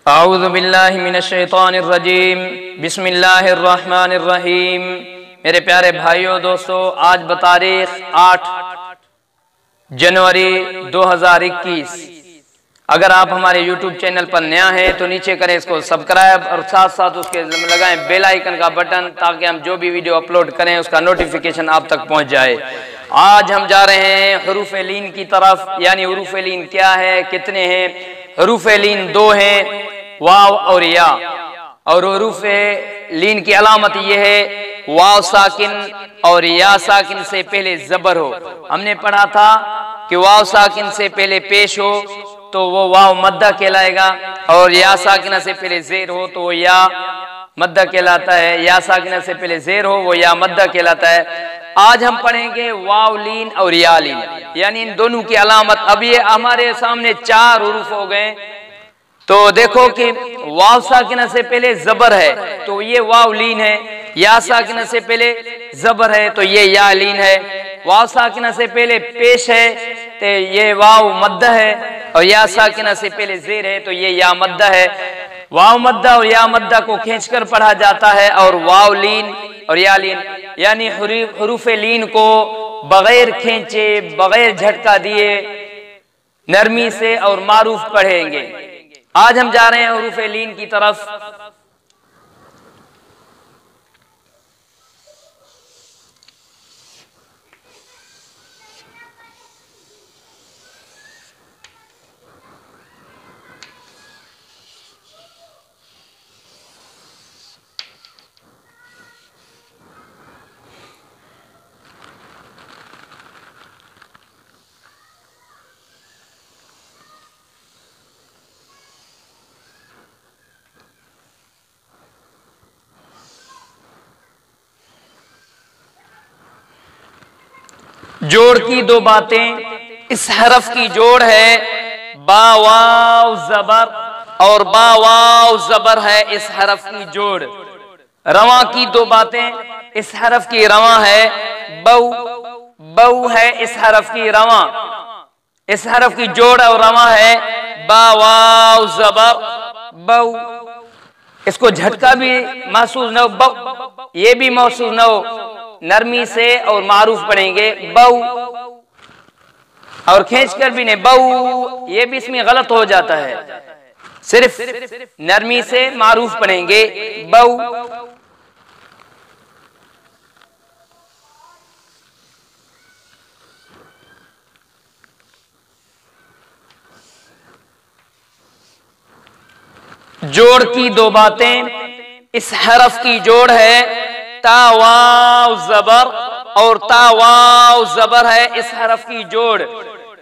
आऊज़ु बिल्लाहि मिनश्शैतानिर्रजीम बिस्मिल्लाहिर्रहमानिर्रहीम। मेरे प्यारे भाइयों दोस्तों, आज बतारीख 8 जनवरी 2021। अगर आप हमारे YouTube चैनल पर नया हैं तो नीचे करें इसको सब्सक्राइब और साथ साथ उसके लगाएं बेल आइकन का बटन, ताकि हम जो भी वीडियो अपलोड करें उसका नोटिफिकेशन आप तक पहुंच जाए। आज हम जा रहे हैं हुरूफ लीन की तरफ। यानी हुरूफ लीन क्या है, कितने हैं? हुरूफ लीन 2 हैं, वाव और या। और हुरूफ लीन की अलामत यह है वाव साकिन और या साकिन से पहले जबर हो। हमने पढ़ा था कि वाव साकिन से पहले पेश हो तो वो वाव मद्दा कहलाएगा, और या साकिना से पहले जेर हो तो वो या मद्दा कहलाता है। या साकिना से पहले जेर हो वो या मद्दा कहलाता है। आज हम पढ़ेंगे वाव लीन और या लीन, यानी इन दोनों की अलामत। अब ये हमारे सामने 4 हुरूफ हो गए। तो देखो कि वाव साकिना से पहले जबर है तो ये वाव लीन है, या साकिना से पहले जबर है तो ये या लीन है, वाव साकिना से पहले पेश है तो ये वाव मद्दा है, और या साकिना से पहले जेर है तो ये या मद्दा है। वाव मद्दा और या मद्दा को खींचकर पढ़ा जाता है, और वाव लीन और या लीन यानी हुरूफ लीन को बगैर खींचे, बगैर झटका दिए, नरमी से और मारूफ पढ़ेंगे। आज हम जा रहे हैं हुरूफ लीन की तरफ। जोड़ की 2 बातें। इस हरफ की जोड़ है बा वाव जबर, और बा वाव जबर है इस हरफ की जोड़। रवा की 2 बातें। इस हरफ की रवा है बऊ, बऊ है इस हरफ की रवा। इस हरफ की जोड़ और रवा है बा वाव जबर बऊ। इसको झटका भी महसूस न हो, बऊ ये भी महसूस न हो, नरमी से और मारूफ पढ़ेंगे बऊ, और खींचकर भी नहीं बऊ, ये भी इसमें गलत हो जाता है। सिर्फ नरमी से मारूफ पढ़ेंगे बऊ। जोड़ की 2 बातें। इस हरफ की जोड़ है ता वाव जबर, और ता वाव जबर है इस हरफ की जोड़।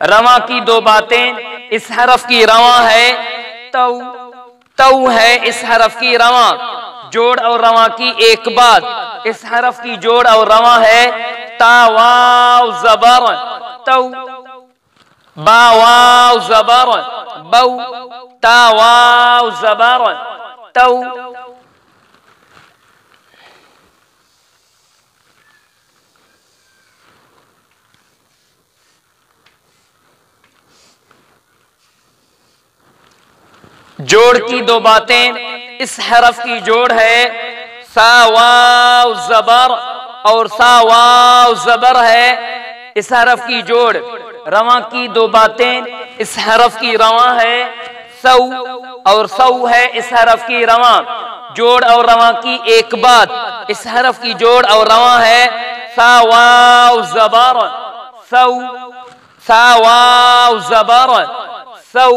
रवा की 2 बातें। इस हरफ की रवा है तौ, तौ है इस हरफ की रवा। जोड़ और रवा की एक बात। इस हरफ की जोड़ और रवा है ता वाव जबर तौ, बा वाव जबर बऊ, ता वाव जबर तौ। जोड़ की 2 बातें। इस हरफ की जोड़ है सा वाव जबर, और सा वाव जबर है इस हरफ की जोड़। रवा की 2 बातें। इस हरफ की रवा है सौ, और सौ है इस हरफ की रवा। जोड़ और रवा की एक बात। इस हरफ की जोड़ और रवा है सा वाव जबर सौ, सा वाव जबर सौ।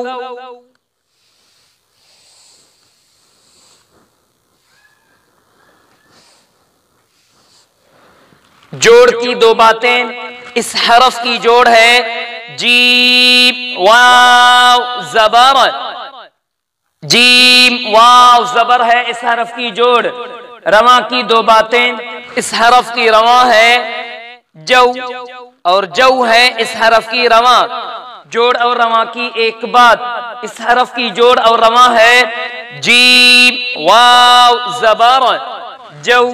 जोड़ की 2 बातें। इस हरफ की जोड़ है जीम वाव जबर, जीम वाव जबर है इस हरफ की जोड़। रवा की 2 बातें। इस हरफ की रवा है जौ, और जौ है इस हरफ की रवा। जोड़ और रवा की एक बात। इस हरफ की जोड़ और रवा है जीम वाव जबर जौ,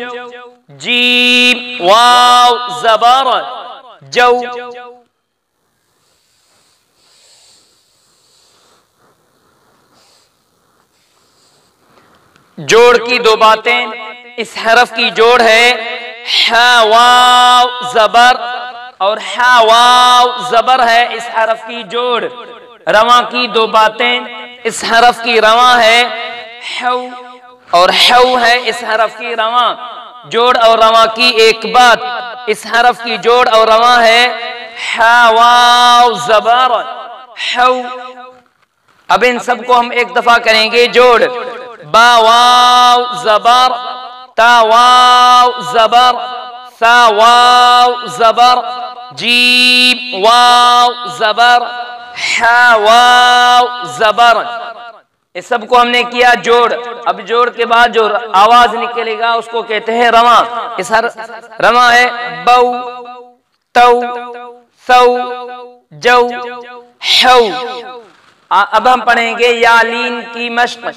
जीम वाव जबर जौ। जोड़ की दो बातें। इस हरफ की जोड़ है हा वाव जबर और हा वाव जबर है इस हरफ की जोड़। रवा की दो बातें। इस हरफ की रवा है हौ और हौ है इस हरफ की रवा। जोड़ और रवा की एक बात। इस हरफ की जोड़ और रवा है हा वाव जबर हौ। अब इन सबको हम एक दफा करेंगे जोड़। बा वाव जबर ता वाव जबर सा वाव जबर जीम वाव जबर हा वाव जबर। इस सबको हमने किया जोड़। अब जोड़ के बाद जो आवाज निकलेगा उसको कहते हैं रवा। इस हर रवा है बौ तौ सौ जौ हौ। अब हम पढ़ेंगे यालीन की मश्क।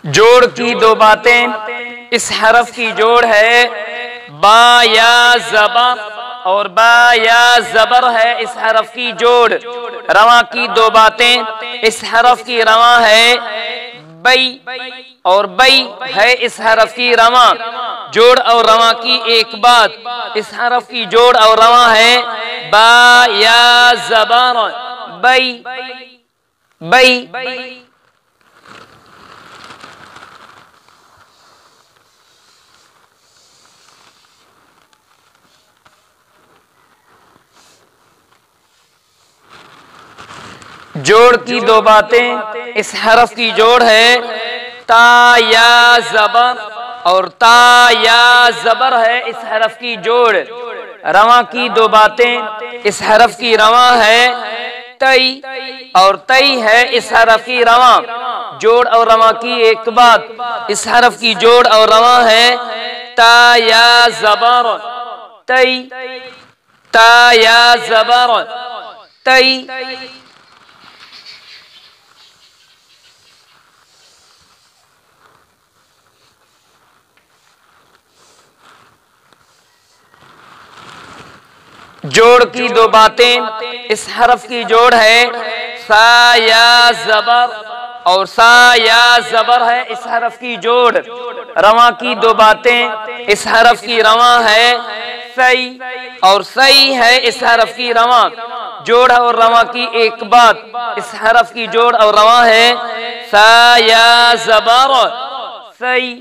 जोड़ की दो बातें। इस हरफ की जोड़ है बा या जबर और बा या जबर है इस हरफ की जोड़। रवा की दो बातें। इस हरफ की रवा है बई और बई है इस हरफ की रवा। जोड़ और रवा की एक बात। इस हरफ की जोड़ और रवा है बा या जबर बई बई। जोड़ की दो बातें। इस हरफ की जोड़ है ता या जबर और ता या जबर है इस हरफ की जोड़। रवा की दो बातें। इस हरफ की रवा है तई और तई है इस हरफ की रवा। जोड़ और रवा की एक बात। इस हरफ की जोड़ और रवा है ता या जबर तई ता या जबर तई। जोड़ की दो बातें। इस हरफ की जोड़ है सा या जबर और सा या जबर है इस हरफ की जोड़। रवा की दो बातें। इस हरफ की रवा है सई और सई है इस हरफ की रवा। जोड़ और रवा की एक बात। इस हरफ की जोड़ और रवा है सा या जबर सई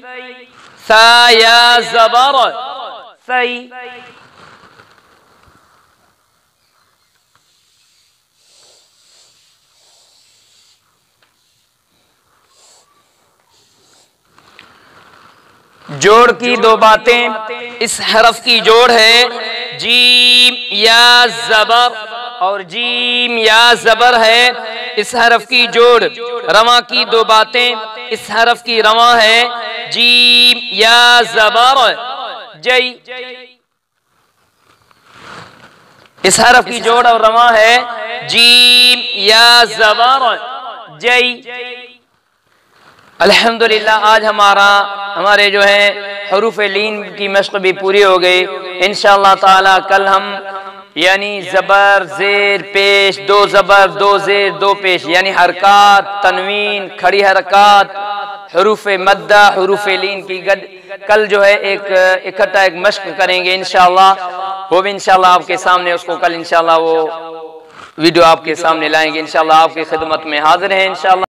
सा या जबर सई। जोड़ की दो बातें। इस हरफ की जोड़ है जीम या जबर और जीम या जबर है इस हरफ की जोड़। रवा की दो बातें। इस हरफ की रवा है जीम या जबर जई। इस हरफ की जोड़ और रवा है जीम या जबर जई। अल्हम्दुलिल्लाह आज हमारे जो है हरूफ लीन की मश्क भी पूरी हो गई। इंशाअल्लाह ताला कल हम यानी जबर जेर पेश दो जबर दो जेर दो पेश यानी हरकत तनवीन खड़ी हरकत हरूफ मद्दा हरूफ लीन की कल जो है एक इकट्ठा एक मश्क करेंगे इंशाअल्लाह। वो भी इंशाअल्लाह आपके सामने उसको कल इंशाअल्लाह वो वीडियो आपके सामने लाएंगे। इंशाअल्लाह आपकी खिदमत में हाजिर है इंशाअल्लाह।